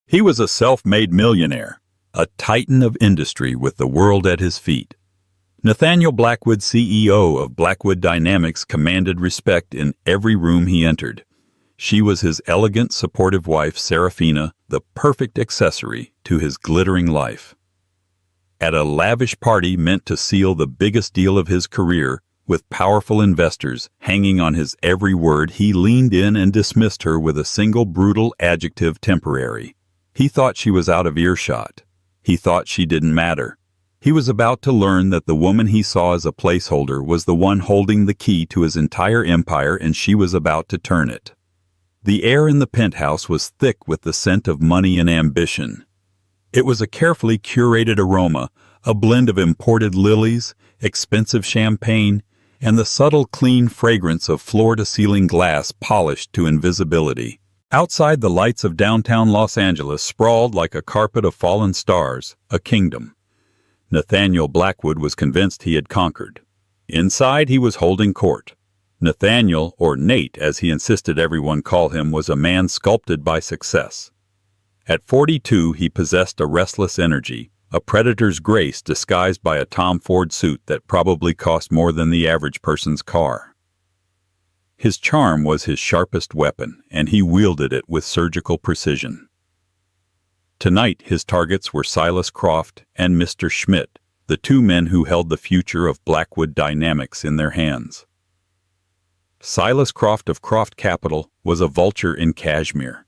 He was a self-made millionaire, a titan of industry with the world at his feet. Nathaniel Blackwood, CEO of Blackwood Dynamics, commanded respect in every room he entered. She was his elegant, supportive wife, Serafina, the perfect accessory to his glittering life. At a lavish party meant to seal the biggest deal of his career, with powerful investors hanging on his every word, he leaned in and dismissed her with a single brutal adjective: temporary. He thought she was out of earshot. He thought she didn't matter. He was about to learn that the woman he saw as a placeholder was the one holding the key to his entire empire, and she was about to turn it. The air in the penthouse was thick with the scent of money and ambition. It was a carefully curated aroma, a blend of imported lilies, expensive champagne, and the subtle, clean fragrance of floor-to-ceiling glass polished to invisibility. Outside, the lights of downtown Los Angeles sprawled like a carpet of fallen stars, a kingdom. Nathaniel Blackwood was convinced he had conquered. Inside, he was holding court. Nathaniel, or Nate as he insisted everyone call him, was a man sculpted by success. At 42, he possessed a restless energy, a predator's grace disguised by a Tom Ford suit that probably cost more than the average person's car. His charm was his sharpest weapon, and he wielded it with surgical precision. Tonight, his targets were Silas Croft and Mr. Schmidt, the two men who held the future of Blackwood Dynamics in their hands. Silas Croft of Croft Capital was a vulture in cashmere.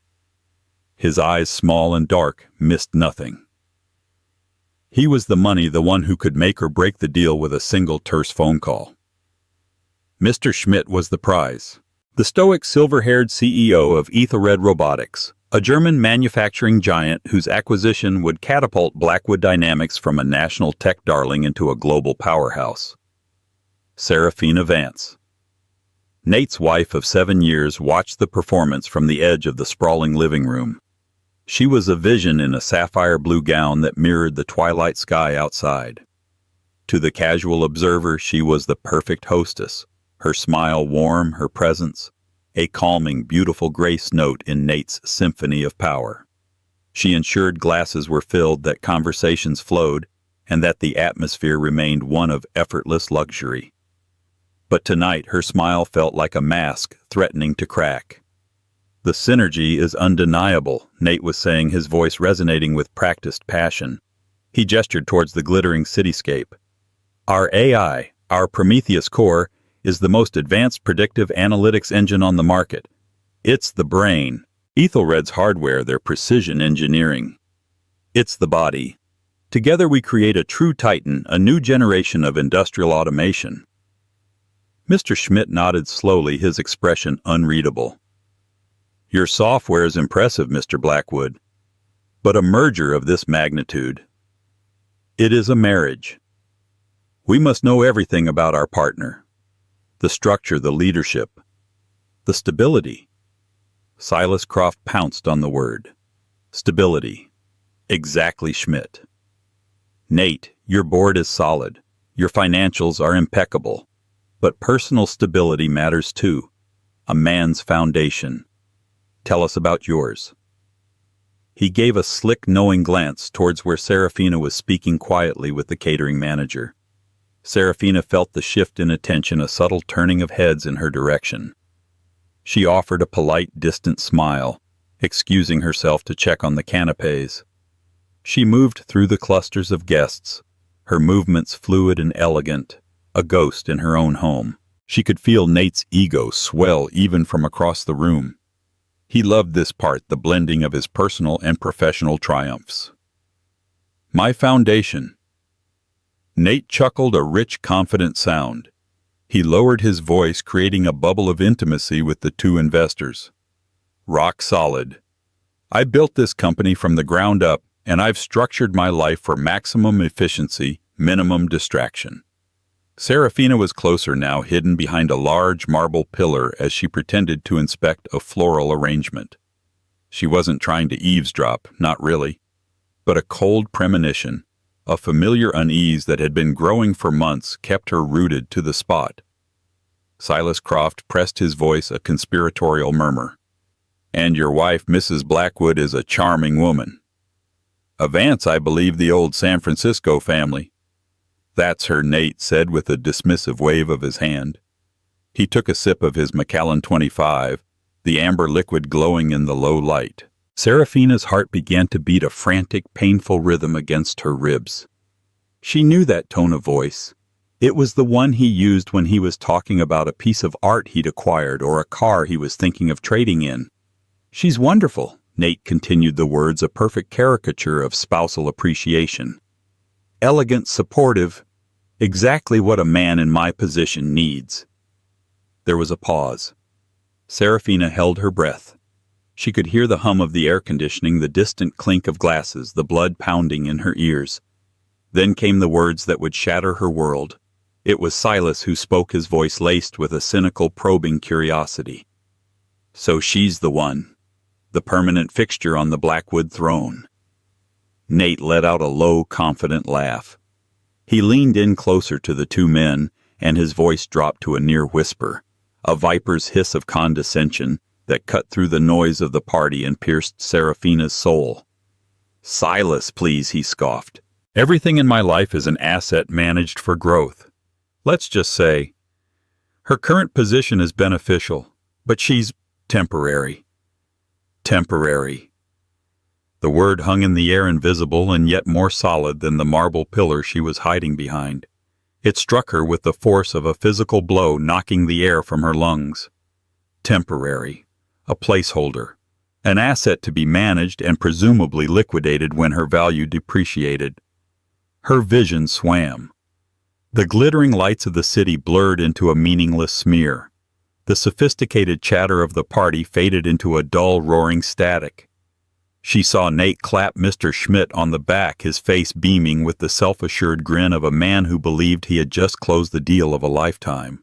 His eyes, small and dark, missed nothing. He was the money, the one who could make or break the deal with a single terse phone call. Mr. Schmidt was the prize. The stoic, silver-haired CEO of Ethelred Robotics, a German manufacturing giant whose acquisition would catapult Blackwood Dynamics from a national tech darling into a global powerhouse. Serafina Vance. Nate's wife of 7 years watched the performance from the edge of the sprawling living room. She was a vision in a sapphire blue gown that mirrored the twilight sky outside. To the casual observer, she was the perfect hostess, her smile warm, her presence a calming, beautiful grace note in Nate's symphony of power. She ensured glasses were filled, that conversations flowed, and that the atmosphere remained one of effortless luxury. But tonight her smile felt like a mask threatening to crack. "The synergy is undeniable," Nate was saying, his voice resonating with practiced passion. He gestured towards the glittering cityscape. "Our AI, our Prometheus core, is the most advanced predictive analytics engine on the market. It's the brain. Ethelred's hardware, their precision engineering. It's the body. Together we create a true titan, a new generation of industrial automation." Mr. Schmidt nodded slowly, his expression unreadable. "Your software is impressive, Mr. Blackwood. But a merger of this magnitude, it is a marriage. We must know everything about our partner. The structure, the leadership, the stability." Silas Croft pounced on the word. Stability. Exactly, Schmidt. "Nate, your board is solid. Your financials are impeccable. But personal stability matters too. A man's foundation. Tell us about yours." He gave a slick, knowing glance towards where Serafina was speaking quietly with the catering manager. Serafina felt the shift in attention, a subtle turning of heads in her direction. She offered a polite, distant smile, excusing herself to check on the canapes. She moved through the clusters of guests, her movements fluid and elegant, a ghost in her own home. She could feel Nate's ego swell even from across the room. He loved this part, the blending of his personal and professional triumphs. "My foundation." Nate chuckled, a rich, confident sound. He lowered his voice, creating a bubble of intimacy with the two investors. "Rock solid. I built this company from the ground up, and I've structured my life for maximum efficiency, minimum distraction." Serafina was closer now, hidden behind a large marble pillar as she pretended to inspect a floral arrangement. She wasn't trying to eavesdrop, not really, but a cold premonition, a familiar unease that had been growing for months, kept her rooted to the spot. Silas Croft pressed his voice, a conspiratorial murmur. And your wife, Mrs. Blackwood, is a charming woman. A Vance, I believe, the old San Francisco family. That's her, Nate said with a dismissive wave of his hand. He took a sip of his Macallan 25, the amber liquid glowing in the low light. Serafina's heart began to beat a frantic, painful rhythm against her ribs. She knew that tone of voice. It was the one he used when he was talking about a piece of art he'd acquired or a car he was thinking of trading in. She's wonderful, Nate continued the words, a perfect caricature of spousal appreciation. Elegant, supportive, exactly what a man in my position needs. There was a pause. Serafina held her breath. She could hear the hum of the air conditioning, the distant clink of glasses, the blood pounding in her ears. Then came the words that would shatter her world. It was Silas who spoke, his voice laced with a cynical, probing curiosity. So she's the one, the permanent fixture on the Blackwood throne. Nate let out a low, confident laugh. He leaned in closer to the two men, and his voice dropped to a near whisper, a viper's hiss of condescension that cut through the noise of the party and pierced Serafina's soul. Silas, please, he scoffed. Everything in my life is an asset managed for growth. Let's just say, her current position is beneficial, but she's temporary. Temporary. The word hung in the air, invisible and yet more solid than the marble pillar she was hiding behind. It struck her with the force of a physical blow, knocking the air from her lungs. Temporary. A placeholder. An asset to be managed and presumably liquidated when her value depreciated. Her vision swam. The glittering lights of the city blurred into a meaningless smear. The sophisticated chatter of the party faded into a dull, roaring static. She saw Nate clap Mr. Schmidt on the back, his face beaming with the self-assured grin of a man who believed he had just closed the deal of a lifetime.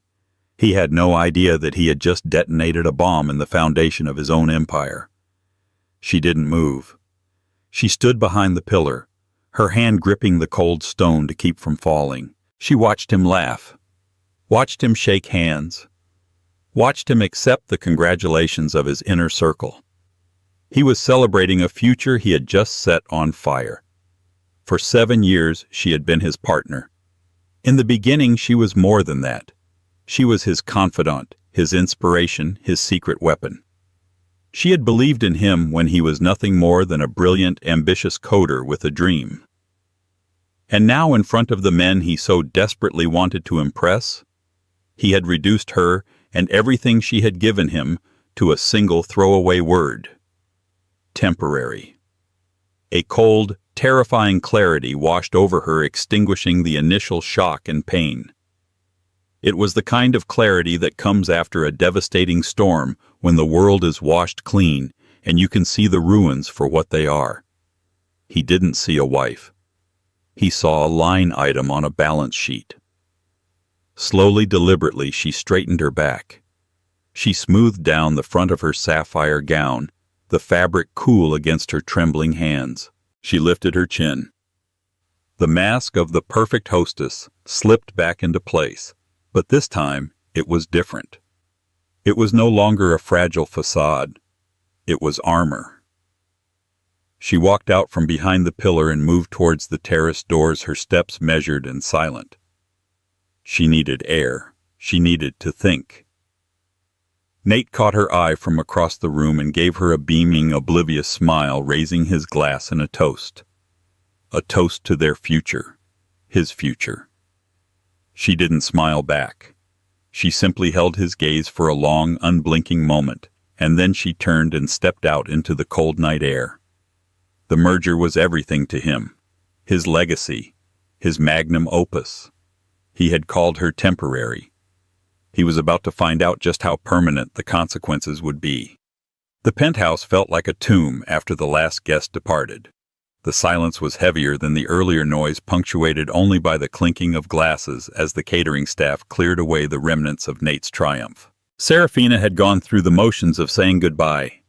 He had no idea that he had just detonated a bomb in the foundation of his own empire. She didn't move. She stood behind the pillar, her hand gripping the cold stone to keep from falling. She watched him laugh, watched him shake hands, watched him accept the congratulations of his inner circle. He was celebrating a future he had just set on fire. For 7 years, she had been his partner. In the beginning, she was more than that. She was his confidant, his inspiration, his secret weapon. She had believed in him when he was nothing more than a brilliant, ambitious coder with a dream. And now, in front of the men he so desperately wanted to impress, he had reduced her and everything she had given him to a single throwaway word. Temporary. A cold, terrifying clarity washed over her, extinguishing the initial shock and pain. It was the kind of clarity that comes after a devastating storm when the world is washed clean and you can see the ruins for what they are. He didn't see a wife. He saw a line item on a balance sheet. Slowly, deliberately, she straightened her back. She smoothed down the front of her sapphire gown, the fabric cool against her trembling hands. She lifted her chin. The mask of the perfect hostess slipped back into place. But this time, it was different. It was no longer a fragile facade. It was armor. She walked out from behind the pillar and moved towards the terrace doors, her steps measured and silent. She needed air. She needed to think. Nate caught her eye from across the room and gave her a beaming, oblivious smile, raising his glass in a toast. A toast to their future. His future. She didn't smile back. She simply held his gaze for a long, unblinking moment, and then she turned and stepped out into the cold night air. The merger was everything to him. His legacy. His magnum opus. He had called her temporary. He was about to find out just how permanent the consequences would be. The penthouse felt like a tomb after the last guest departed. The silence was heavier than the earlier noise, punctuated only by the clinking of glasses as the catering staff cleared away the remnants of Nate's triumph. Serafina had gone through the motions of saying goodbye.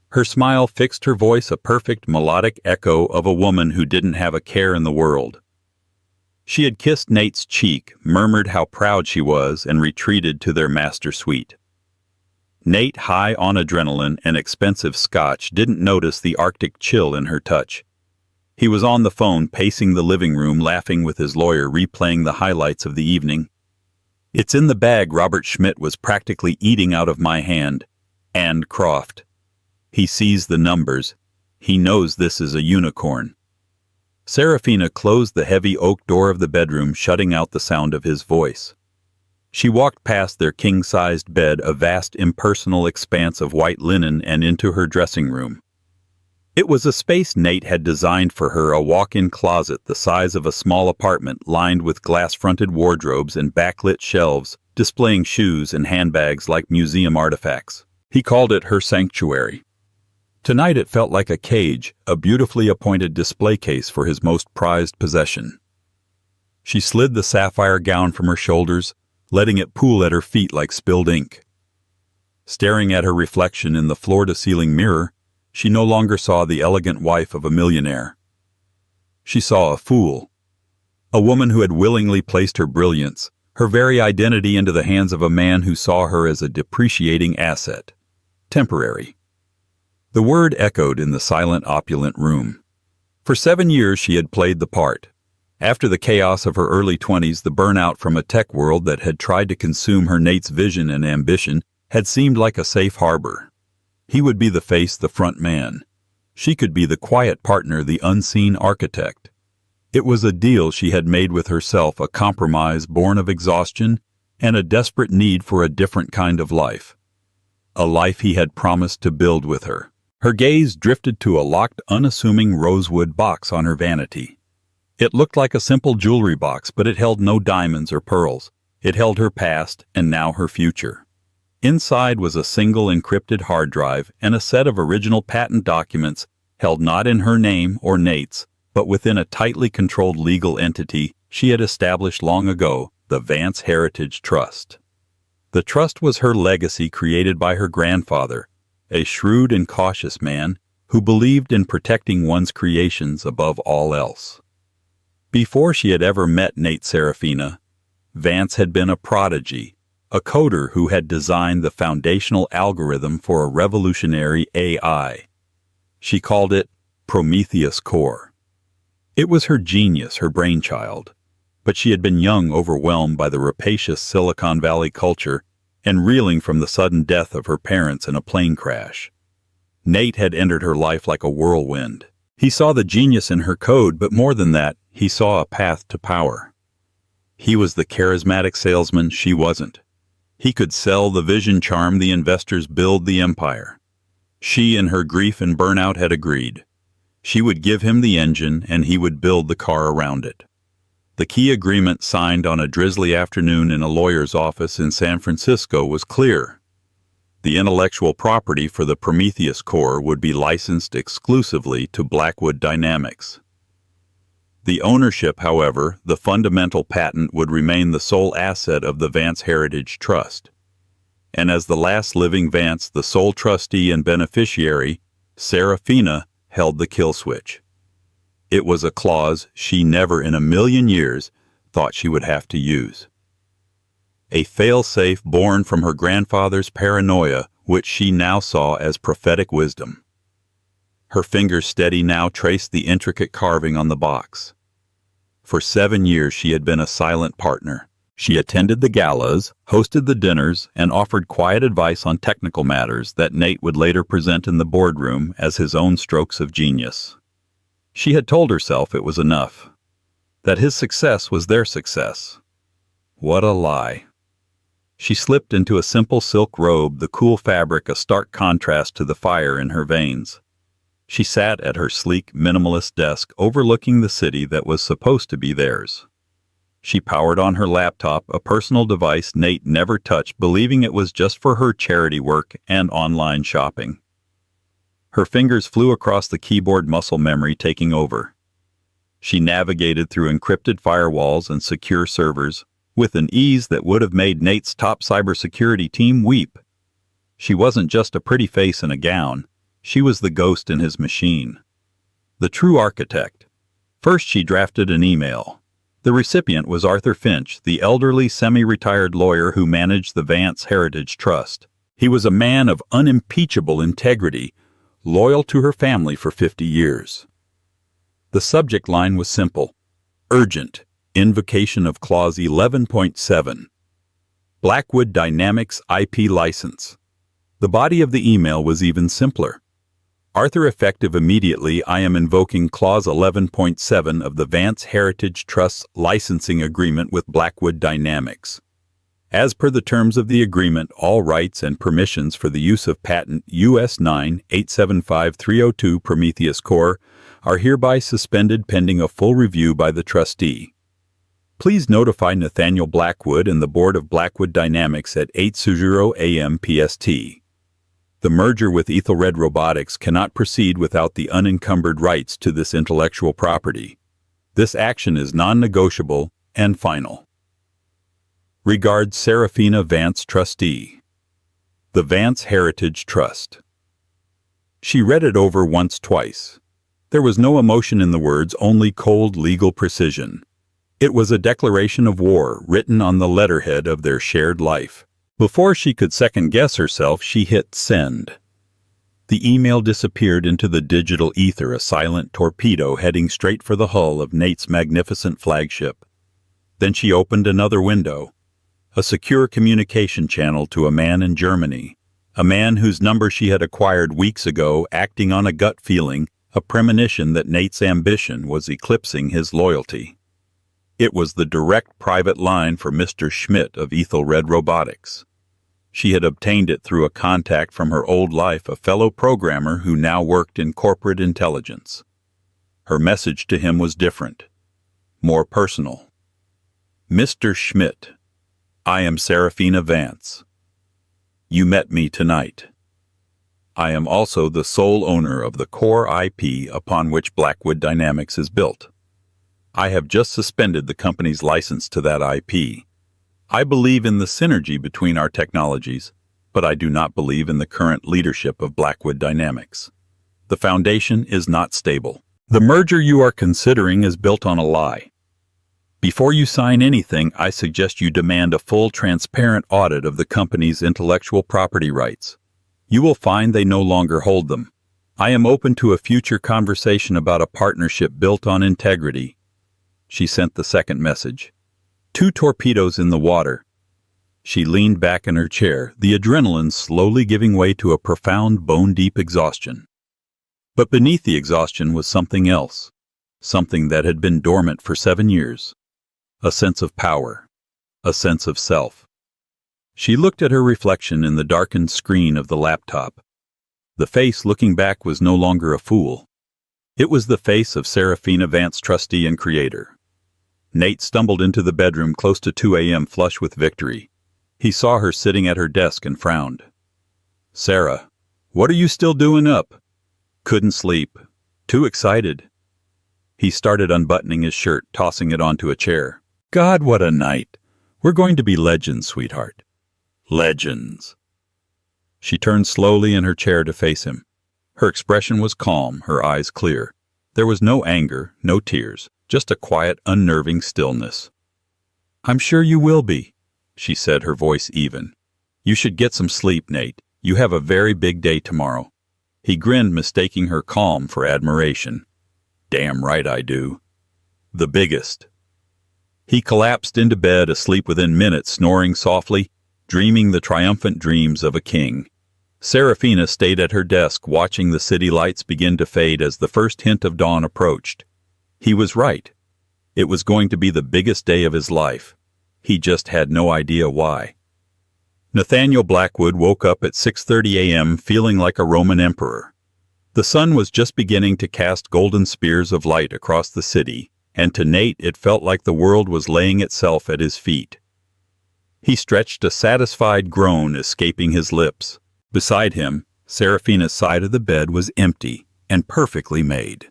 Her smile fixed her voice, a perfect melodic echo of a woman who didn't have a care in the world. She had kissed Nate's cheek, murmured how proud she was, and retreated to their master suite. Nate, high on adrenaline and expensive scotch, didn't notice the Arctic chill in her touch. He was on the phone, pacing the living room, laughing with his lawyer, replaying the highlights of the evening. "It's in the bag," Robert Schmidt was practically eating out of my hand. "And Croft. He sees the numbers. He knows this is a unicorn." Serafina closed the heavy oak door of the bedroom, shutting out the sound of his voice. She walked past their king-sized bed, a vast impersonal expanse of white linen, and into her dressing room. It was a space Nate had designed for her, a walk-in closet the size of a small apartment, lined with glass-fronted wardrobes and backlit shelves, displaying shoes and handbags like museum artifacts. He called it her sanctuary. Tonight it felt like a cage, a beautifully appointed display case for his most prized possession. She slid the sapphire gown from her shoulders, letting it pool at her feet like spilled ink. Staring at her reflection in the floor-to-ceiling mirror, she no longer saw the elegant wife of a millionaire. She saw a fool, a woman who had willingly placed her brilliance, her very identity, into the hands of a man who saw her as a depreciating asset. Temporary. The word echoed in the silent, opulent room. For 7 years she had played the part. After the chaos of her early 20s, the burnout from a tech world that had tried to consume her, Nate's vision and ambition had seemed like a safe harbor. He would be the face, the front man. She could be the quiet partner, the unseen architect. It was a deal she had made with herself, a compromise born of exhaustion and a desperate need for a different kind of life. A life he had promised to build with her. Her gaze drifted to a locked, unassuming rosewood box on her vanity. It looked like a simple jewelry box, but it held no diamonds or pearls. It held her past and now her future. Inside was a single encrypted hard drive and a set of original patent documents held not in her name or Nate's, but within a tightly controlled legal entity she had established long ago, the Vance Heritage Trust. The trust was her legacy, created by her grandfather, a shrewd and cautious man who believed in protecting one's creations above all else. Before she had ever met Nate Serafina, Vance had been a prodigy, a coder who had designed the foundational algorithm for a revolutionary AI. She called it Prometheus Core. It was her genius, her brainchild, but she had been young, overwhelmed by the rapacious Silicon Valley culture, and reeling from the sudden death of her parents in a plane crash. Nate had entered her life like a whirlwind. He saw the genius in her code, but more than that, he saw a path to power. He was the charismatic salesman she wasn't. He could sell the vision, charm the investors, build the empire. She, in her grief and burnout, had agreed. She would give him the engine, and he would build the car around it. The key agreement, signed on a drizzly afternoon in a lawyer's office in San Francisco, was clear. The intellectual property for the Prometheus Core would be licensed exclusively to Blackwood Dynamics. The ownership, however, the fundamental patent, would remain the sole asset of the Vance Heritage Trust. And as the last living Vance, the sole trustee and beneficiary, Serafina held the kill switch. It was a clause she never in a million years thought she would have to use. A fail-safe born from her grandfather's paranoia, which she now saw as prophetic wisdom. Her fingers, steady now, traced the intricate carving on the box. For 7 years she had been a silent partner. She attended the galas, hosted the dinners, and offered quiet advice on technical matters that Nate would later present in the boardroom as his own strokes of genius. She had told herself it was enough, that his success was their success. What a lie. She slipped into a simple silk robe, the cool fabric a stark contrast to the fire in her veins. She sat at her sleek, minimalist desk, overlooking the city that was supposed to be theirs. She powered on her laptop, a personal device Nate never touched, believing it was just for her charity work and online shopping. Her fingers flew across the keyboard, muscle memory taking over. She navigated through encrypted firewalls and secure servers with an ease that would have made Nate's top cybersecurity team weep. She wasn't just a pretty face in a gown. She was the ghost in his machine. The true architect. First she drafted an email. The recipient was Arthur Finch, the elderly, semi-retired lawyer who managed the Vance Heritage Trust. He was a man of unimpeachable integrity, loyal to her family for 50 years. The subject line was simple: urgent, invocation of Clause 11.7. Blackwood Dynamics IP license. The body of the email was even simpler. Arthur, effective immediately, I am invoking Clause 11.7 of the Vance Heritage Trust's licensing agreement with Blackwood Dynamics. As per the terms of the agreement, all rights and permissions for the use of patent US 9875302 Prometheus Core are hereby suspended pending a full review by the trustee. Please notify Nathaniel Blackwood and the board of Blackwood Dynamics at 8:00 a.m. PST. The merger with Ethelred Robotics cannot proceed without the unencumbered rights to this intellectual property. This action is non-negotiable and final. Regards, Serafina Vance, Trustee. The Vance Heritage Trust. She read it over once-twice. There was no emotion in the words, only cold legal precision. It was a declaration of war written on the letterhead of their shared life. Before she could second-guess herself, she hit send. The email disappeared into the digital ether, a silent torpedo heading straight for the hull of Nate's magnificent flagship. Then she opened another window, a secure communication channel to a man in Germany, a man whose number she had acquired weeks ago, acting on a gut feeling, a premonition that Nate's ambition was eclipsing his loyalty. It was the direct private line for Mr. Schmidt of Ethelred Robotics. She had obtained it through a contact from her old life, a fellow programmer who now worked in corporate intelligence. Her message to him was different, more personal. Mr. Schmidt, I am Serafina Vance. You met me tonight. I am also the sole owner of the core IP upon which Blackwood Dynamics is built. I have just suspended the company's license to that IP. I believe in the synergy between our technologies, but I do not believe in the current leadership of Blackwood Dynamics. The foundation is not stable. The merger you are considering is built on a lie. Before you sign anything, I suggest you demand a full, transparent audit of the company's intellectual property rights. You will find they no longer hold them. I am open to a future conversation about a partnership built on integrity. She sent the second message. 2 torpedoes in the water. She leaned back in her chair, the adrenaline slowly giving way to a profound, bone-deep exhaustion. But beneath the exhaustion was something else, something that had been dormant for 7 years. A sense of power, a sense of self. She looked at her reflection in the darkened screen of the laptop. The face looking back was no longer a fool. It was the face of Serafina Vance, trustee and creator. Nate stumbled into the bedroom close to 2 a.m. flush with victory. He saw her sitting at her desk and frowned. Sarah, what are you still doing up? Couldn't sleep. Too excited. He started unbuttoning his shirt, tossing it onto a chair. God, what a night. We're going to be legends, sweetheart. Legends. She turned slowly in her chair to face him. Her expression was calm, her eyes clear. There was no anger, no tears, just a quiet, unnerving stillness. I'm sure you will be, she said, her voice even. You should get some sleep, Nate. You have a very big day tomorrow. He grinned, mistaking her calm for admiration. Damn right I do. The biggest. He collapsed into bed, asleep within minutes, snoring softly, dreaming the triumphant dreams of a king. Serafina stayed at her desk, watching the city lights begin to fade as the first hint of dawn approached. He was right. It was going to be the biggest day of his life. He just had no idea why. Nathaniel Blackwood woke up at 6:30 a.m. feeling like a Roman emperor. The sun was just beginning to cast golden spears of light across the city, and to Nate it felt like the world was laying itself at his feet. He stretched, a satisfied groan escaping his lips. Beside him, Serafina's side of the bed was empty and perfectly made.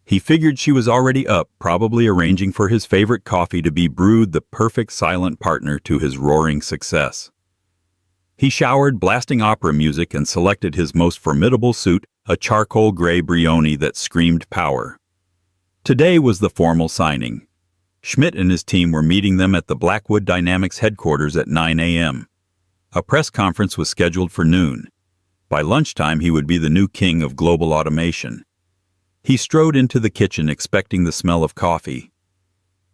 He figured she was already up, probably arranging for his favorite coffee to be brewed, the perfect silent partner to his roaring success. He showered, blasting opera music, and selected his most formidable suit, a charcoal gray Brioni that screamed power. Today was the formal signing. Schmidt and his team were meeting them at the Blackwood Dynamics headquarters at 9 a.m. A press conference was scheduled for noon. By lunchtime, he would be the new king of global automation. He strode into the kitchen expecting the smell of coffee.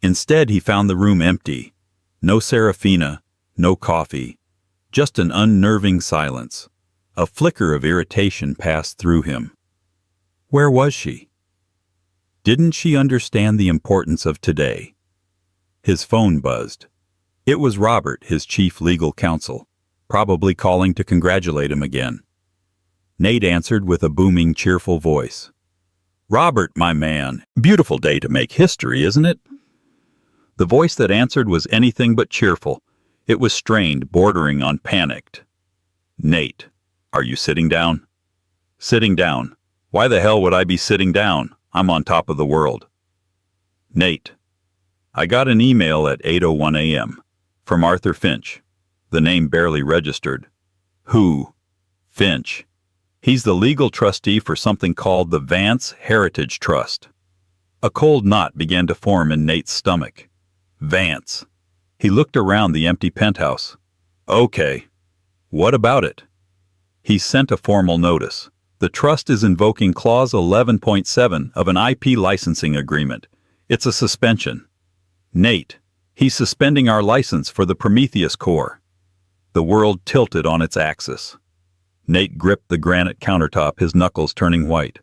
Instead, he found the room empty. No Serafina, no coffee, just an unnerving silence. A flicker of irritation passed through him. Where was she? Didn't she understand the importance of today? His phone buzzed. It was Robert, his chief legal counsel, probably calling to congratulate him again. Nate answered with a booming, cheerful voice. Robert, my man, beautiful day to make history, isn't it? The voice that answered was anything but cheerful. It was strained, bordering on panicked. Nate, are you sitting down? Sitting down. Why the hell would I be sitting down? I'm on top of the world. Nate, I got an email at 8:01 a.m. from Arthur Finch. The name barely registered. Who? Finch. He's the legal trustee for something called the Vance Heritage Trust. A cold knot began to form in Nate's stomach. Vance. He looked around the empty penthouse. Okay. What about it? He sent a formal notice. The trust is invoking Clause 11.7 of an IP licensing agreement. It's a suspension. Nate, he's suspending our license for the Prometheus core. The world tilted on its axis. Nate gripped the granite countertop, his knuckles turning white.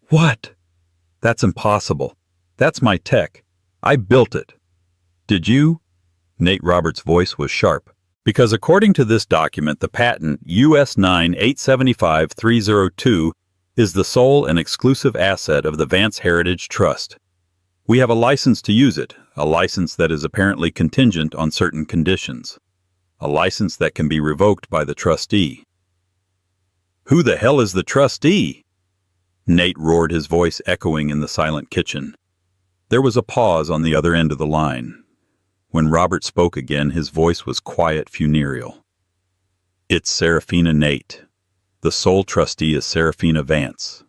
What? That's impossible. That's my tech. I built it. Did you? Nate Roberts' voice was sharp. Because according to this document, the patent US 9875302 is the sole and exclusive asset of the Vance Heritage Trust. We have a license to use it, a license that is apparently contingent on certain conditions, a license that can be revoked by the trustee. Who the hell is the trustee? Nate roared, his voice echoing in the silent kitchen. There was a pause on the other end of the line. When Robert spoke again, his voice was quiet, funereal. It's Serafina Nate. The sole trustee is Serafina Vance.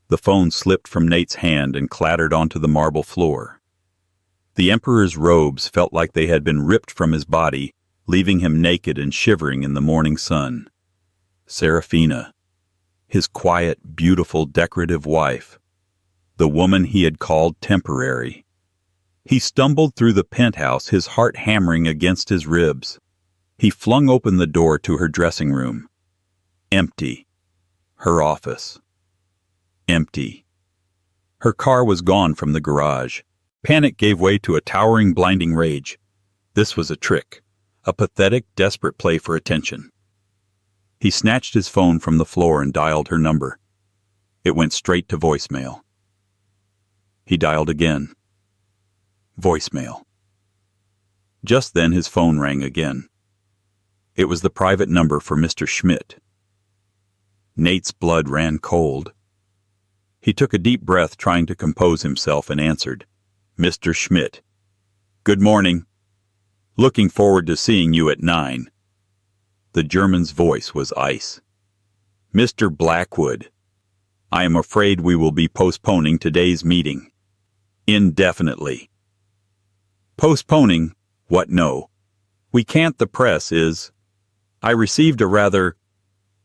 The phone slipped from Nate's hand and clattered onto the marble floor. The Emperor's robes felt like they had been ripped from his body, leaving him naked and shivering in the morning sun. Serafina, his quiet, beautiful, decorative wife, the woman he had called temporary. He stumbled through the penthouse, his heart hammering against his ribs. He flung open the door to her dressing room. Empty. Her office. Empty. Her car was gone from the garage. Panic gave way to a towering, blinding rage. This was a trick, a pathetic, desperate play for attention. He snatched his phone from the floor and dialed her number. It went straight to voicemail. He dialed again. Voicemail. Just then his phone rang again. It was the private number for Mr. Schmidt. Nate's blood ran cold. He took a deep breath, trying to compose himself, and answered, Mr. Schmidt. Good morning. Looking forward to seeing you at 9. The German's voice was ice. Mr. Blackwood, I am afraid we will be postponing today's meeting. Indefinitely. Postponing? What, no. We can't, the press is. I received a rather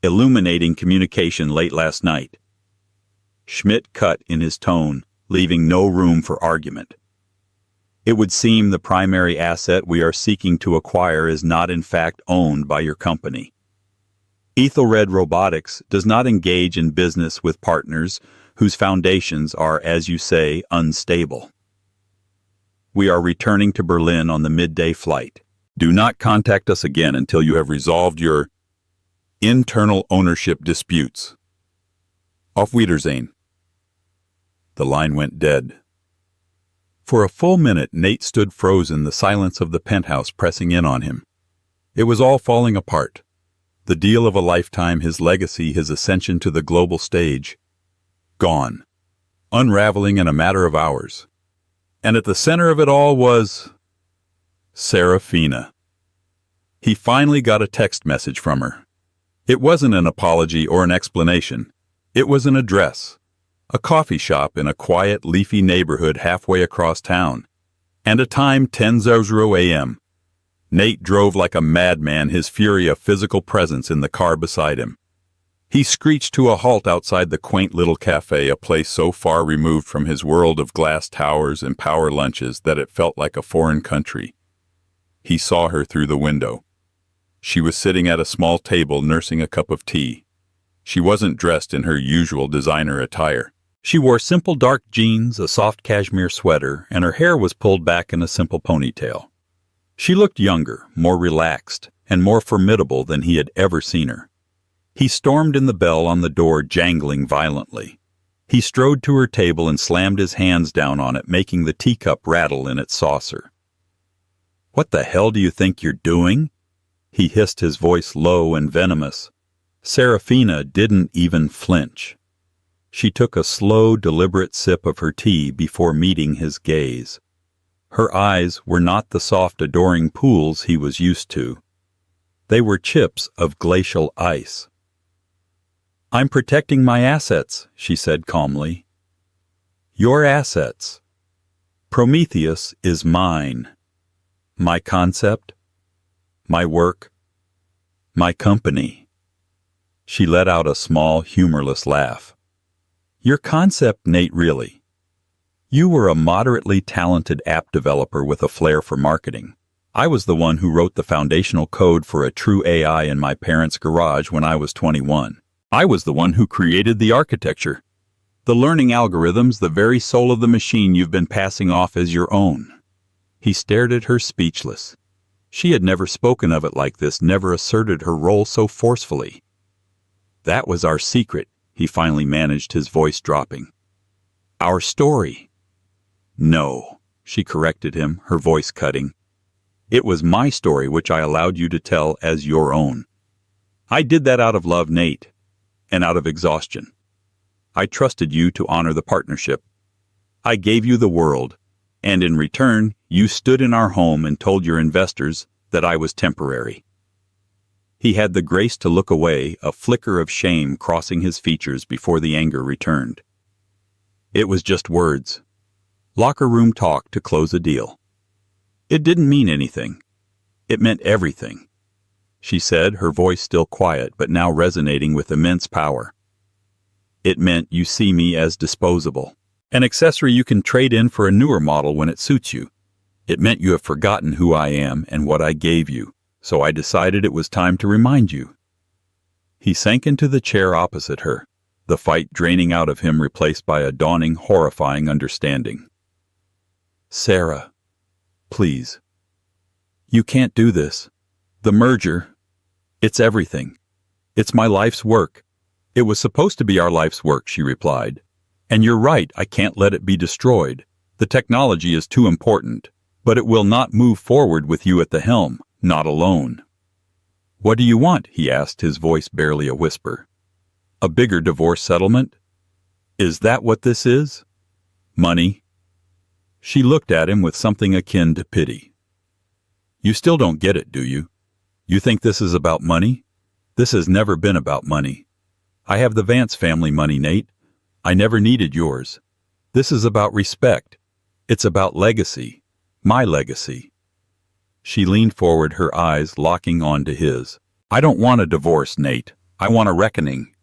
illuminating communication late last night. Schmidt cut in his tone, leaving no room for argument. It would seem the primary asset we are seeking to acquire is not in fact owned by your company. Ethelred Robotics does not engage in business with partners whose foundations are, as you say, unstable. We are returning to Berlin on the midday flight. Do not contact us again until you have resolved your internal ownership disputes. Auf Wiedersehen. The line went dead. For a full minute, Nate stood frozen, the silence of the penthouse pressing in on him. It was all falling apart. The deal of a lifetime, his legacy, his ascension to the global stage. Gone. Unraveling in a matter of hours. And at the center of it all was Serafina. He finally got a text message from her. It wasn't an apology or an explanation. It was an address. A coffee shop in a quiet, leafy neighborhood halfway across town. And a time 10:00 a.m. Nate drove like a madman, his fury a physical presence in the car beside him. He screeched to a halt outside the quaint little cafe, a place so far removed from his world of glass towers and power lunches that it felt like a foreign country. He saw her through the window. She was sitting at a small table nursing a cup of tea. She wasn't dressed in her usual designer attire. She wore simple dark jeans, a soft cashmere sweater, and her hair was pulled back in a simple ponytail. She looked younger, more relaxed, and more formidable than he had ever seen her. He stormed in, the bell on the door jangling violently. He strode to her table and slammed his hands down on it, making the teacup rattle in its saucer. "What the hell do you think you're doing?" He hissed, his voice low and venomous. Serafina didn't even flinch. She took a slow, deliberate sip of her tea before meeting his gaze. Her eyes were not the soft, adoring pools he was used to. They were chips of glacial ice. "I'm protecting my assets," she said calmly. "Your assets. Prometheus is mine. My concept, my work, my company." She let out a small, humorless laugh. "Your concept, Nate, really. You were a moderately talented app developer with a flair for marketing. I was the one who wrote the foundational code for a true AI in my parents' garage when I was 21. I was the one who created the architecture, the learning algorithms, the very soul of the machine you've been passing off as your own." He stared at her, speechless. She had never spoken of it like this, never asserted her role so forcefully. "That was our secret," he finally managed, his voice dropping. "Our story." "No," she corrected him, her voice cutting. "It was my story which I allowed you to tell as your own. I did that out of love, Nate, and out of exhaustion. I trusted you to honor the partnership. I gave you the world, and in return, you stood in our home and told your investors that I was temporary." He had the grace to look away, a flicker of shame crossing his features before the anger returned. "It was just words. Locker room talk to close a deal. It didn't mean anything. It meant everything," she said, her voice still quiet but now resonating with immense power. "It meant you see me as disposable, an accessory you can trade in for a newer model when it suits you. It meant you have forgotten who I am and what I gave you, so I decided it was time to remind you." He sank into the chair opposite her, the fight draining out of him, replaced by a dawning, horrifying understanding. "Sarah, please. You can't do this. The merger, it's everything. It's my life's work. It was supposed to be our life's work," she replied. "And you're right, I can't let it be destroyed. The technology is too important, but it will not move forward with you at the helm, not alone." "What do you want?" he asked, his voice barely a whisper. "A bigger divorce settlement? Is that what this is? Money?" She looked at him with something akin to pity. "You still don't get it, do you? You think this is about money? This has never been about money. I have the Vance family money, Nate. I never needed yours. This is about respect. It's about legacy. My legacy." She leaned forward, her eyes locking onto his. "I don't want a divorce, Nate. I want a reckoning.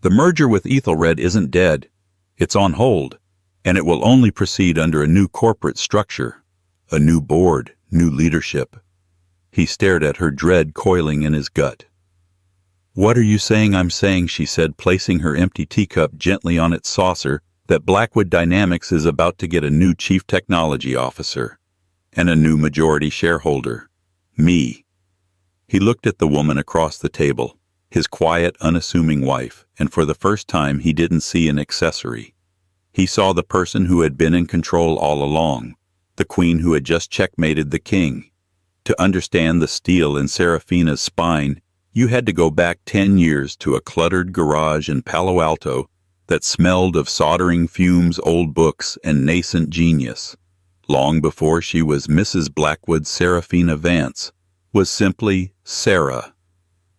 The merger with Ethelred isn't dead. It's on hold, and it will only proceed under a new corporate structure, a new board, new leadership." He stared at her, dread coiling in his gut. "What are you saying I'm saying?" she said, placing her empty teacup gently on its saucer, "that Blackwood Dynamics is about to get a new chief technology officer, and a new majority shareholder. Me." He looked at the woman across the table, his quiet, unassuming wife, and for the first time he didn't see an accessory. He saw the person who had been in control all along, the queen who had just checkmated the king. To understand the steel in Serafina's spine, you had to go back 10 years to a cluttered garage in Palo Alto that smelled of soldering fumes, old books, and nascent genius. Long before she was Mrs. Blackwood, Serafina Vance was simply Sarah,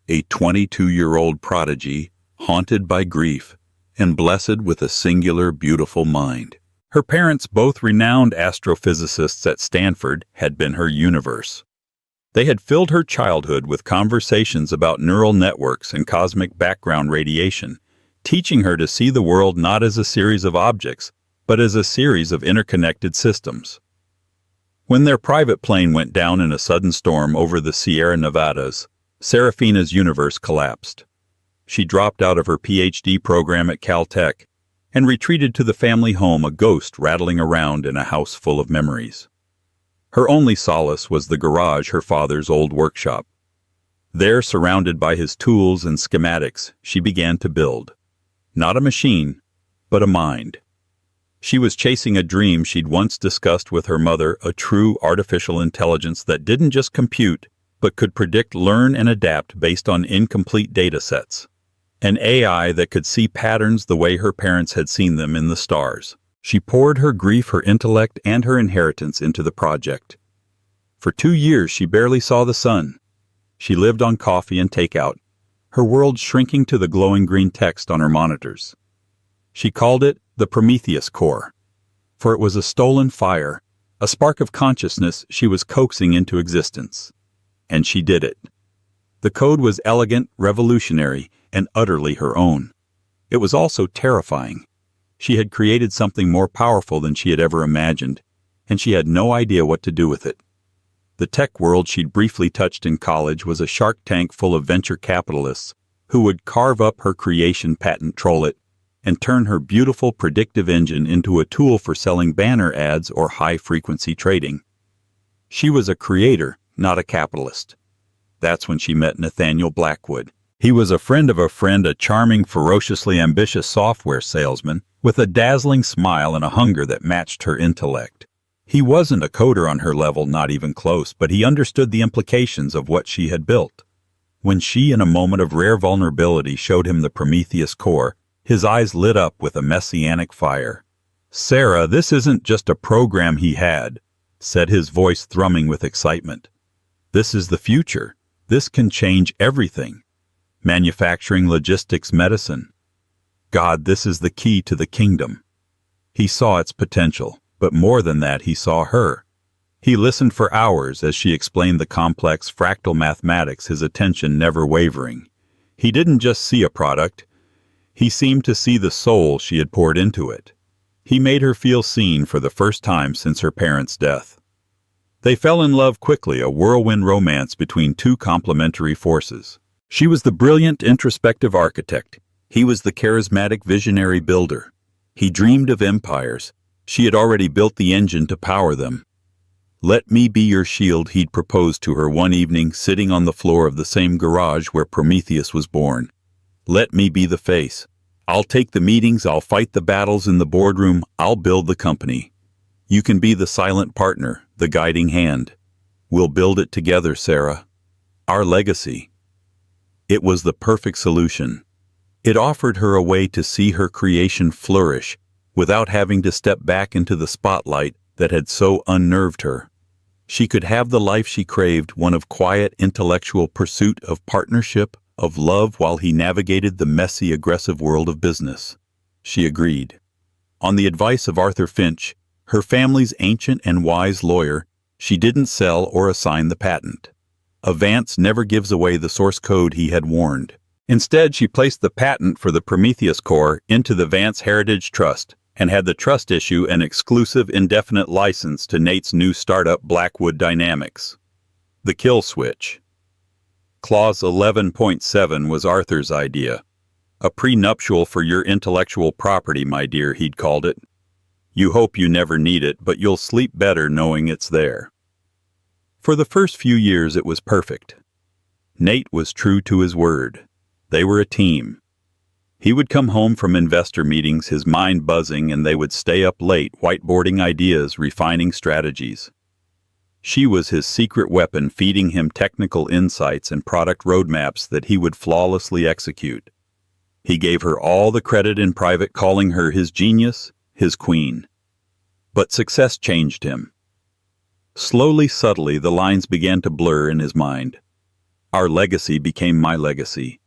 a 22-year-old prodigy, haunted by grief and blessed with a singular, beautiful mind. Her parents, both renowned astrophysicists at Stanford, had been her universe. They had filled her childhood with conversations about neural networks and cosmic background radiation, teaching her to see the world not as a series of objects, but as a series of interconnected systems. When their private plane went down in a sudden storm over the Sierra Nevadas, Serafina's universe collapsed. She dropped out of her PhD program at Caltech and retreated to the family home, a ghost rattling around in a house full of memories. Her only solace was the garage, her father's old workshop. There, surrounded by his tools and schematics, she began to build. Not a machine, but a mind. She was chasing a dream she'd once discussed with her mother, a true artificial intelligence that didn't just compute, but could predict, learn, and adapt based on incomplete data sets. An AI that could see patterns the way her parents had seen them in the stars. She poured her grief, her intellect, and her inheritance into the project. For 2 years, she barely saw the sun. She lived on coffee and takeout, her world shrinking to the glowing green text on her monitors. She called it the Prometheus Core, for it was a stolen fire, a spark of consciousness she was coaxing into existence. And she did it. The code was elegant, revolutionary, and utterly her own. It was also terrifying. She had created something more powerful than she had ever imagined, and she had no idea what to do with it. The tech world she'd briefly touched in college was a shark tank full of venture capitalists who would carve up her creation, patent troll it, and turn her beautiful predictive engine into a tool for selling banner ads or high-frequency trading. She was a creator, not a capitalist. That's when she met Nathaniel Blackwood. He was a friend of a friend, a charming, ferociously ambitious software salesman with a dazzling smile and a hunger that matched her intellect. He wasn't a coder on her level, not even close, but he understood the implications of what she had built. When she, in a moment of rare vulnerability, showed him the Prometheus Core, his eyes lit up with a messianic fire. "Sarah, this isn't just a program," he had said, his voice thrumming with excitement. "This is the future. This can change everything. Manufacturing, logistics, medicine. God, this is the key to the kingdom." He saw its potential, but more than that, he saw her. He listened for hours as she explained the complex fractal mathematics, his attention never wavering. He didn't just see a product. He seemed to see the soul she had poured into it. He made her feel seen for the first time since her parents' death. They fell in love quickly, a whirlwind romance between two complementary forces. She was the brilliant, introspective architect. He was the charismatic, visionary builder. He dreamed of empires. She had already built the engine to power them. "Let me be your shield," he'd proposed to her one evening, sitting on the floor of the same garage where Prometheus was born. "Let me be the face. I'll take the meetings, I'll fight the battles in the boardroom, I'll build the company. You can be the silent partner, the guiding hand. We'll build it together, Sarah. Our legacy." It was the perfect solution. It offered her a way to see her creation flourish without having to step back into the spotlight that had so unnerved her. She could have the life she craved, one of quiet intellectual pursuit, of partnership, of love, while he navigated the messy, aggressive world of business. She agreed. On the advice of Arthur Finch, her family's ancient and wise lawyer, she didn't sell or assign the patent. Vance never gives away the source code, he had warned. Instead, she placed the patent for the Prometheus Core into the Vance Heritage Trust and had the trust issue an exclusive indefinite license to Nate's new startup, Blackwood Dynamics. The kill switch. Clause 11.7 was Arthur's idea. "A prenuptial for your intellectual property, my dear," he'd called it. "You hope you never need it, but you'll sleep better knowing it's there." For the first few years it was perfect. Nate was true to his word. They were a team. He would come home from investor meetings, his mind buzzing, and they would stay up late, whiteboarding ideas, refining strategies. She was his secret weapon, feeding him technical insights and product roadmaps that he would flawlessly execute. He gave her all the credit in private, calling her his genius, his queen. But success changed him. Slowly, subtly, the lines began to blur in his mind. Our legacy became my legacy.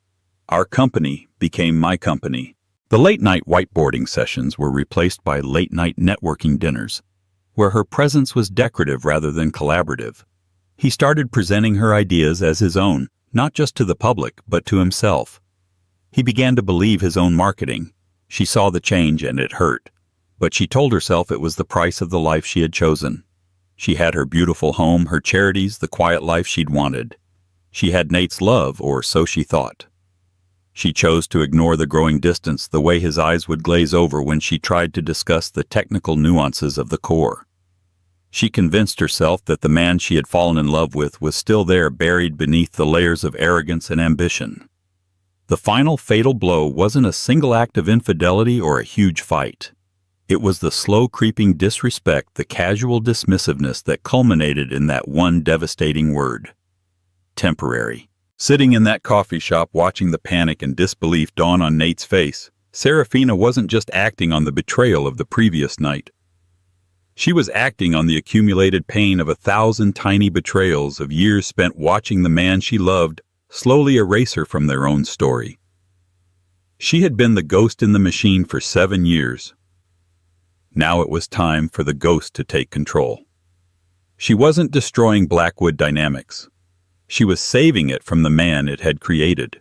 Our company became my company. The late-night whiteboarding sessions were replaced by late-night networking dinners, where her presence was decorative rather than collaborative. He started presenting her ideas as his own, not just to the public, but to himself. He began to believe his own marketing. She saw the change and it hurt. But she told herself it was the price of the life she had chosen. She had her beautiful home, her charities, the quiet life she'd wanted. She had Nate's love, or so she thought. She chose to ignore the growing distance, the way his eyes would glaze over when she tried to discuss the technical nuances of the core. She convinced herself that the man she had fallen in love with was still there, buried beneath the layers of arrogance and ambition. The final fatal blow wasn't a single act of infidelity or a huge fight. It was the slow creeping disrespect, the casual dismissiveness that culminated in that one devastating word: temporary. Sitting in that coffee shop watching the panic and disbelief dawn on Nate's face, Serafina wasn't just acting on the betrayal of the previous night. She was acting on the accumulated pain of 1,000 tiny betrayals of years spent watching the man she loved slowly erase her from their own story. She had been the ghost in the machine for 7 years. Now it was time for the ghost to take control. She wasn't destroying Blackwood Dynamics. She was saving it from the man it had created.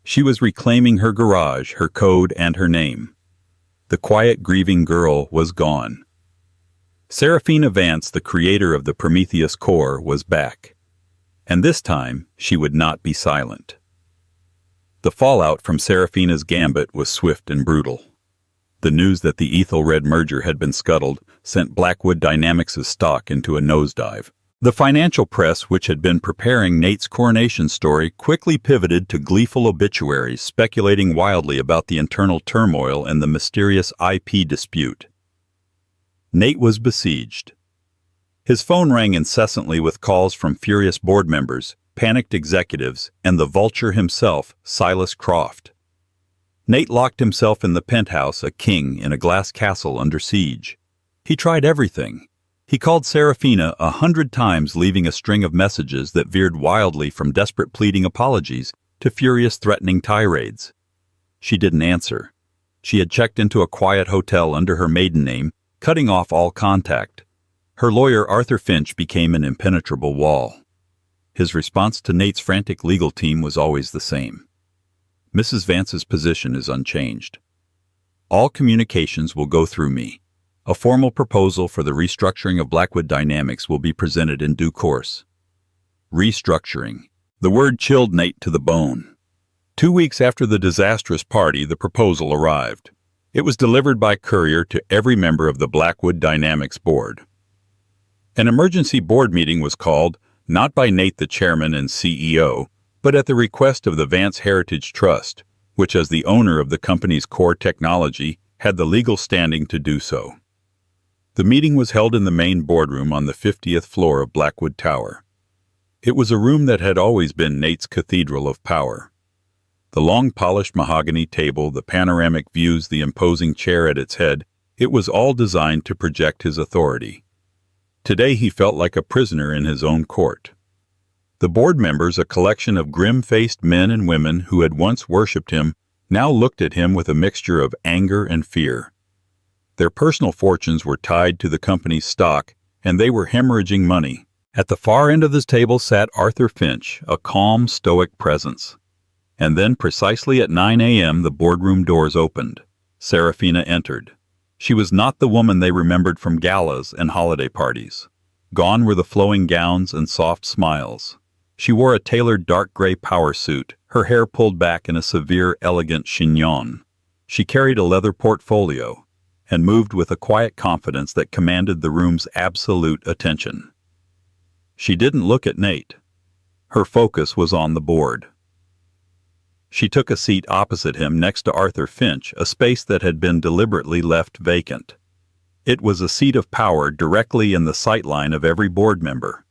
She was reclaiming her garage, her code, and her name. The quiet, grieving girl was gone. Serafina Vance, the creator of the Prometheus core, was back. And this time, she would not be silent. The fallout from Serafina's gambit was swift and brutal. The news that the Ethelred merger had been scuttled sent Blackwood Dynamics' stock into a nosedive. The financial press, which had been preparing Nate's coronation story, quickly pivoted to gleeful obituaries speculating wildly about the internal turmoil and the mysterious IP dispute. Nate was besieged. His phone rang incessantly with calls from furious board members, panicked executives, and the vulture himself, Silas Croft. Nate locked himself in the penthouse, a king in a glass castle under siege. He tried everything. He called Serafina 100 times, leaving a string of messages that veered wildly from desperate pleading apologies to furious threatening tirades. She didn't answer. She had checked into a quiet hotel under her maiden name, cutting off all contact. Her lawyer, Arthur Finch, became an impenetrable wall. His response to Nate's frantic legal team was always the same. Mrs. Vance's position is unchanged. All communications will go through me. A formal proposal for the restructuring of Blackwood Dynamics will be presented in due course. Restructuring. The word chilled Nate to the bone. 2 weeks after the disastrous party, the proposal arrived. It was delivered by courier to every member of the Blackwood Dynamics board. An emergency board meeting was called, not by Nate the chairman and CEO, but at the request of the Vance Heritage Trust, which as the owner of the company's core technology had the legal standing to do so. The meeting was held in the main boardroom on the 50th floor of Blackwood Tower. It was a room that had always been Nate's cathedral of power. The long polished mahogany table, the panoramic views, the imposing chair at its head, it was all designed to project his authority. Today he felt like a prisoner in his own court. The board members, a collection of grim-faced men and women who had once worshipped him, now looked at him with a mixture of anger and fear. Their personal fortunes were tied to the company's stock, and they were hemorrhaging money. At the far end of the table sat Arthur Finch, a calm, stoic presence. And then, precisely at 9 a.m., the boardroom doors opened. Serafina entered. She was not the woman they remembered from galas and holiday parties. Gone were the flowing gowns and soft smiles. She wore a tailored dark gray power suit, her hair pulled back in a severe, elegant chignon. She carried a leather portfolio and moved with a quiet confidence that commanded the room's absolute attention. She didn't look at Nate. Her focus was on the board. She took a seat opposite him next to Arthur Finch, a space that had been deliberately left vacant. It was a seat of power directly in the sightline of every board member.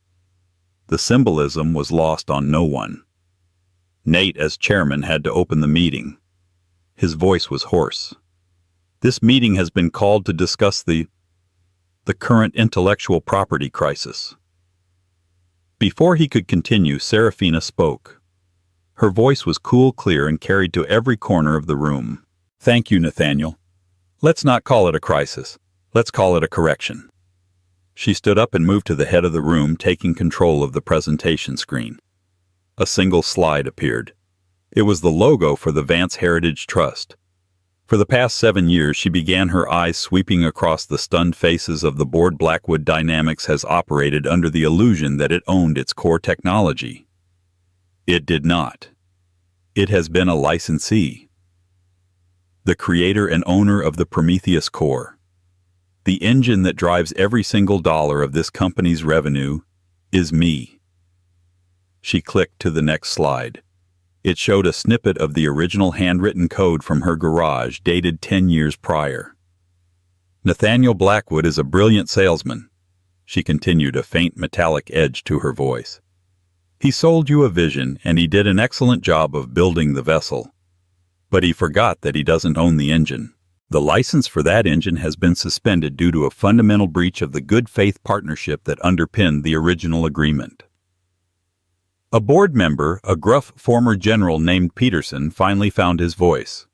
The symbolism was lost on no one. Nate, as chairman, had to open the meeting. His voice was hoarse. This meeting has been called to discuss the current intellectual property crisis. Before he could continue, Serafina spoke. Her voice was cool, clear, and carried to every corner of the room. Thank you, Nathaniel. Let's not call it a crisis. Let's call it a correction. She stood up and moved to the head of the room, taking control of the presentation screen. A single slide appeared. It was the logo for the Vance Heritage Trust. For the past 7 years, she began her eyes sweeping across the stunned faces of the board. Blackwood Dynamics has operated under the illusion that it owned its core technology. It did not. It has been a licensee. The creator and owner of the Prometheus core. The engine that drives every single dollar of this company's revenue is me. She clicked to the next slide. It showed a snippet of the original handwritten code from her garage, dated 10 years prior. Nathaniel Blackwood is a brilliant salesman. She continued, a faint metallic edge to her voice. He sold you a vision, and he did an excellent job of building the vessel. But he forgot that he doesn't own the engine. The license for that engine has been suspended due to a fundamental breach of the good faith partnership that underpinned the original agreement. A board member, a gruff former general named Peterson, finally found his voice.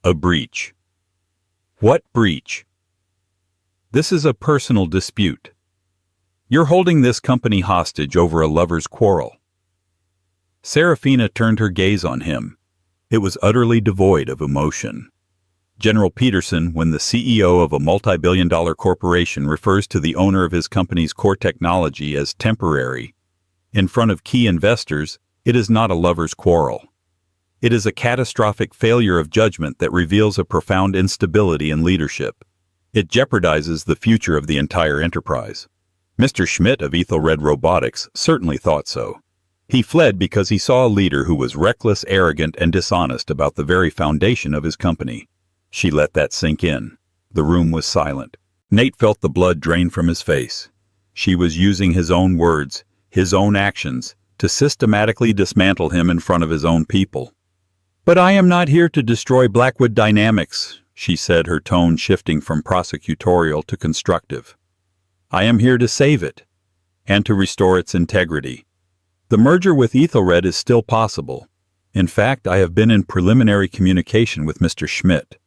A breach. What breach? This is a personal dispute. You're holding this company hostage over a lover's quarrel. Serafina turned her gaze on him. It was utterly devoid of emotion. General Peterson, when the CEO of a multi-billion-dollar corporation refers to the owner of his company's core technology as temporary, in front of key investors, it is not a lover's quarrel. It is a catastrophic failure of judgment that reveals a profound instability in leadership. It jeopardizes the future of the entire enterprise. Mr. Schmidt of Ethelred Robotics certainly thought so. He fled because he saw a leader who was reckless, arrogant, and dishonest about the very foundation of his company. She let that sink in. The room was silent. Nate felt the blood drain from his face. She was using his own words, his own actions, to systematically dismantle him in front of his own people. "But I am not here to destroy Blackwood Dynamics," she said, her tone shifting from prosecutorial to constructive. "I am here to save it, and to restore its integrity. The merger with Ethelred is still possible. In fact, I have been in preliminary communication with Mr. Schmidt."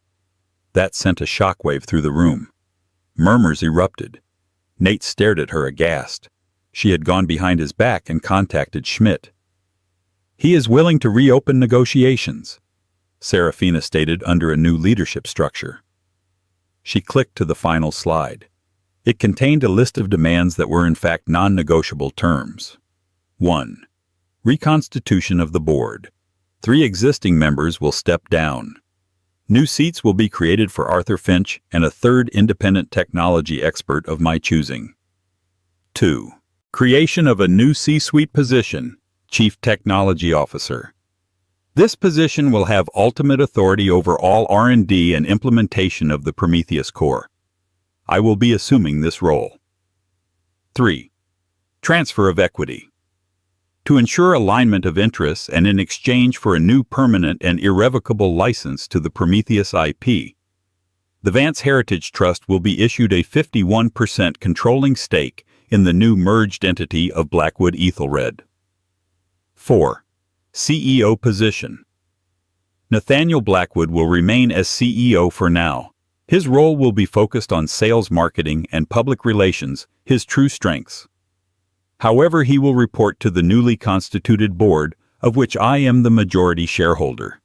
That sent a shockwave through the room. Murmurs erupted. Nate stared at her aghast. She had gone behind his back and contacted Schmidt. "He is willing to reopen negotiations," Serafina stated, under a new leadership structure. She clicked to the final slide. It contained a list of demands that were in fact non-negotiable terms. 1. Reconstitution of the board. 3 existing members will step down. New seats will be created for Arthur Finch and a 3rd independent technology expert of my choosing. 2. Creation of a new C-suite position, Chief Technology Officer. This position will have ultimate authority over all R&D and implementation of the Prometheus core. I will be assuming this role. 3. Transfer of equity. To ensure alignment of interests and in exchange for a new permanent and irrevocable license to the Prometheus IP, the Vance Heritage Trust will be issued a 51% controlling stake in the new merged entity of Blackwood Ethelred. 4. CEO position. Nathaniel Blackwood will remain as CEO for now. His role will be focused on sales, marketing, and public relations, his true strengths. However, he will report to the newly constituted board, of which I am the majority shareholder.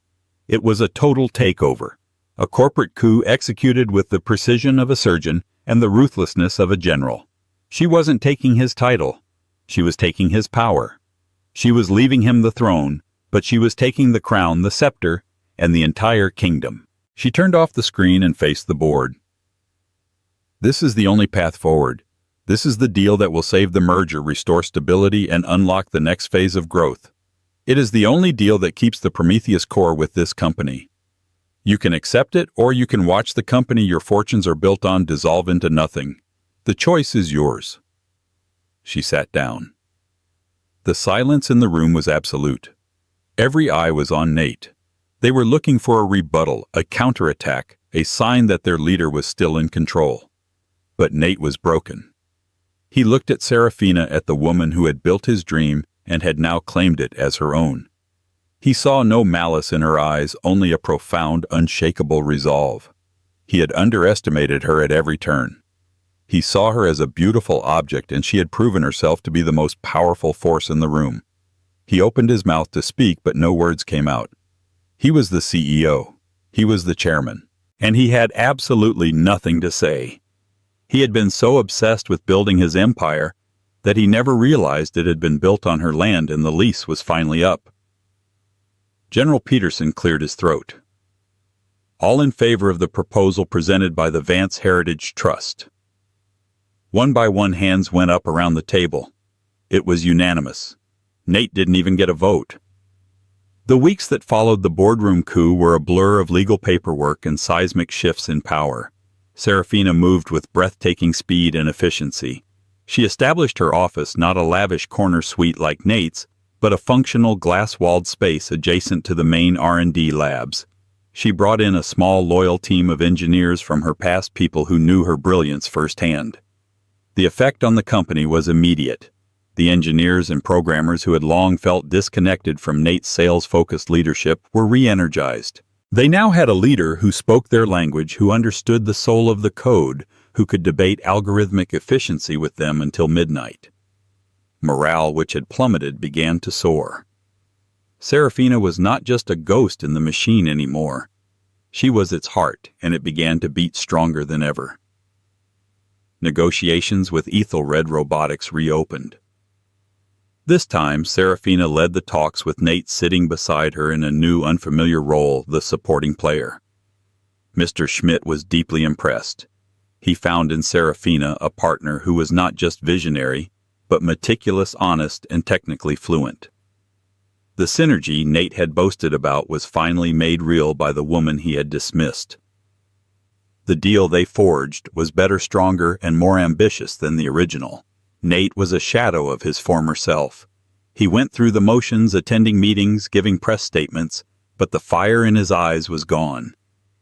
It was a total takeover, a corporate coup executed with the precision of a surgeon and the ruthlessness of a general. She wasn't taking his title. She was taking his power. She was leaving him the throne, but she was taking the crown, the scepter, and the entire kingdom. She turned off the screen and faced the board. This is the only path forward. This is the deal that will save the merger, restore stability, and unlock the next phase of growth. It is the only deal that keeps the Prometheus core with this company. You can accept it, or you can watch the company your fortunes are built on dissolve into nothing. The choice is yours. She sat down. The silence in the room was absolute. Every eye was on Nate. They were looking for a rebuttal, a counterattack, a sign that their leader was still in control. But Nate was broken. He looked at Serafina, at the woman who had built his dream and had now claimed it as her own. He saw no malice in her eyes, only a profound, unshakable resolve. He had underestimated her at every turn. He saw her as a beautiful object, and she had proven herself to be the most powerful force in the room. He opened his mouth to speak, but no words came out. He was the CEO. He was the chairman. And he had absolutely nothing to say. He had been so obsessed with building his empire that he never realized it had been built on her land and the lease was finally up. General Peterson cleared his throat. All in favor of the proposal presented by the Vance Heritage Trust. One by one hands went up around the table. It was unanimous. Nate didn't even get a vote. The weeks that followed the boardroom coup were a blur of legal paperwork and seismic shifts in power. Serafina moved with breathtaking speed and efficiency. She established her office, not a lavish corner suite like Nate's, but a functional glass-walled space adjacent to the main R&D labs. She brought in a small, loyal team of engineers from her past, people who knew her brilliance firsthand. The effect on the company was immediate. The engineers and programmers who had long felt disconnected from Nate's sales-focused leadership were re-energized. They now had a leader who spoke their language, who understood the soul of the code, who could debate algorithmic efficiency with them until midnight. Morale, which had plummeted, began to soar. Serafina was not just a ghost in the machine anymore. She was its heart, and it began to beat stronger than ever. Negotiations with Ethelred Robotics reopened. This time, Serafina led the talks with Nate sitting beside her in a new, unfamiliar role, the supporting player. Mr. Schmidt was deeply impressed. He found in Serafina a partner who was not just visionary, but meticulous, honest, and technically fluent. The synergy Nate had boasted about was finally made real by the woman he had dismissed. The deal they forged was better, stronger, and more ambitious than the original. Nate was a shadow of his former self. He went through the motions, attending meetings, giving press statements, but the fire in his eyes was gone.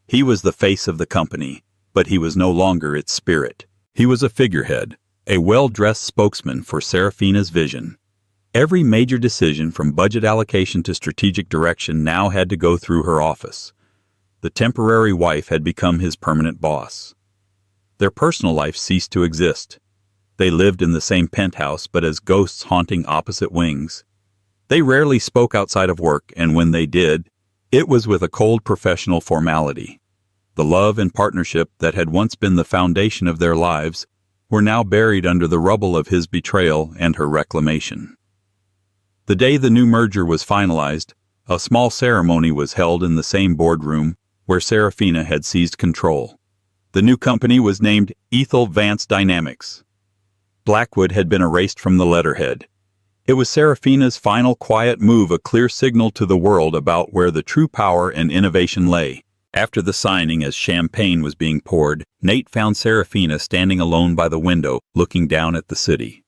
He was the face of the company, but he was no longer its spirit. He was a figurehead, a well-dressed spokesman for Serafina's vision. Every major decision, from budget allocation to strategic direction, now had to go through her office. The temporary wife had become his permanent boss. Their personal life ceased to exist. They lived in the same penthouse, but as ghosts haunting opposite wings. They rarely spoke outside of work, and when they did, it was with a cold professional formality. The love and partnership that had once been the foundation of their lives were now buried under the rubble of his betrayal and her reclamation. The day the new merger was finalized, a small ceremony was held in the same boardroom where Serafina had seized control. The new company was named Ethel Vance Dynamics. Blackwood had been erased from the letterhead. It was Serafina's final quiet move, a clear signal to the world about where the true power and innovation lay. After the signing, as champagne was being poured, Nate found Serafina standing alone by the window, looking down at the city.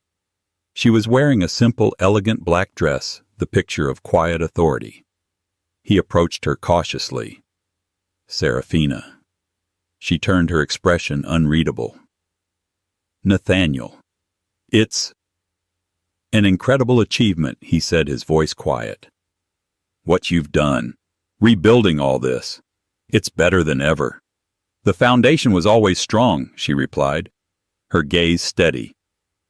She was wearing a simple, elegant black dress, the picture of quiet authority. He approached her cautiously. Serafina. She turned, her expression unreadable. Nathaniel. It's an incredible achievement, he said, his voice quiet. What you've done, rebuilding all this, it's better than ever. The foundation was always strong, she replied, her gaze steady.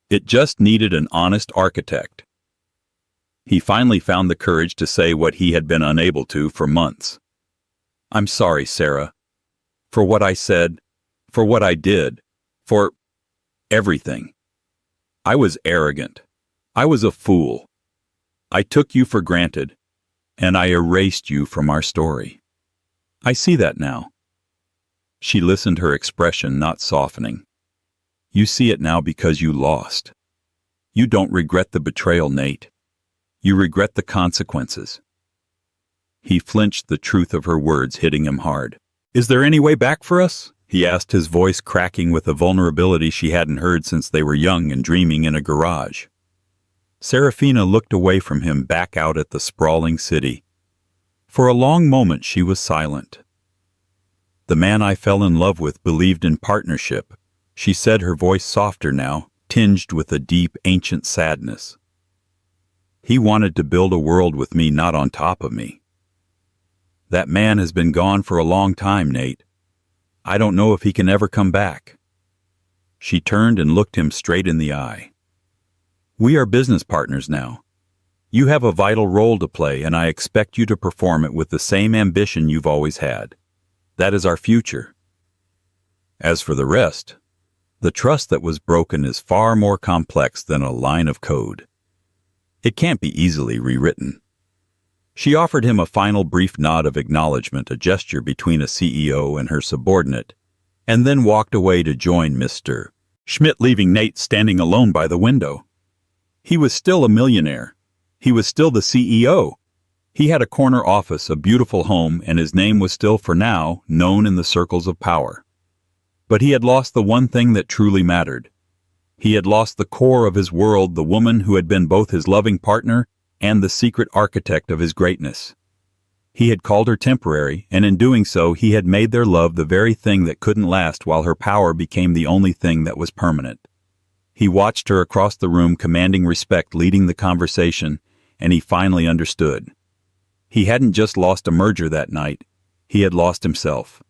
It just needed an honest architect. He finally found the courage to say what he had been unable to for months. I'm sorry, Sarah, for what I said, for what I did, for everything. I was arrogant. I was a fool. I took you for granted, and I erased you from our story. I see that now. She listened, her expression not softening. You see it now because you lost. You don't regret the betrayal, Nate. You regret the consequences. He flinched, the truth of her words hitting him hard. Is there any way back for us? He asked, his voice cracking with a vulnerability she hadn't heard since they were young and dreaming in a garage. Serafina looked away from him, back out at the sprawling city. For a long moment she was silent. The man I fell in love with believed in partnership, she said, her voice softer now, tinged with a deep, ancient sadness. He wanted to build a world with me, not on top of me. That man has been gone for a long time, Nate. I don't know if he can ever come back. She turned and looked him straight in the eye. "We are business partners now. You have a vital role to play, and I expect you to perform it with the same ambition you've always had. That is our future." As for the rest, the trust that was broken is far more complex than a line of code. It can't be easily rewritten. She offered him a final brief nod of acknowledgement, a gesture between a CEO and her subordinate, and then walked away to join Mr. Schmidt, leaving Nate standing alone by the window. He was still a millionaire. He was still the CEO. He had a corner office, a beautiful home, and his name was still, for now, known in the circles of power. But he had lost the one thing that truly mattered. He had lost the core of his world, the woman who had been both his loving partner and the secret architect of his greatness. He had called her temporary, and in doing so he had made their love the very thing that couldn't last, while her power became the only thing that was permanent. He watched her across the room, commanding respect, leading the conversation, and he finally understood. He hadn't just lost a merger that night, he had lost himself.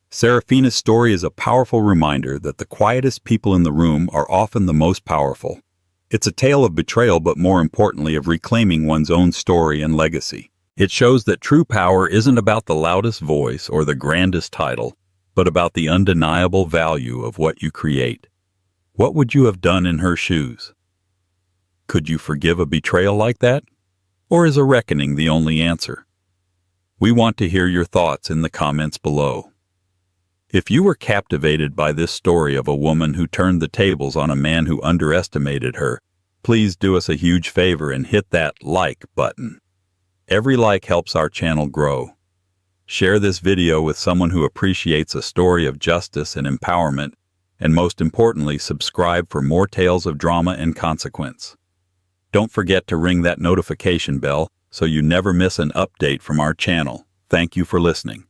Serafina's story is a powerful reminder that the quietest people in the room are often the most powerful. It's a tale of betrayal, but more importantly, of reclaiming one's own story and legacy. It shows that true power isn't about the loudest voice or the grandest title, but about the undeniable value of what you create. What would you have done in her shoes? Could you forgive a betrayal like that? Or is a reckoning the only answer? We want to hear your thoughts in the comments below. If you were captivated by this story of a woman who turned the tables on a man who underestimated her, please do us a huge favor and hit that like button. Every like helps our channel grow. Share this video with someone who appreciates a story of justice and empowerment, and most importantly, subscribe for more tales of drama and consequence. Don't forget to ring that notification bell so you never miss an update from our channel. Thank you for listening.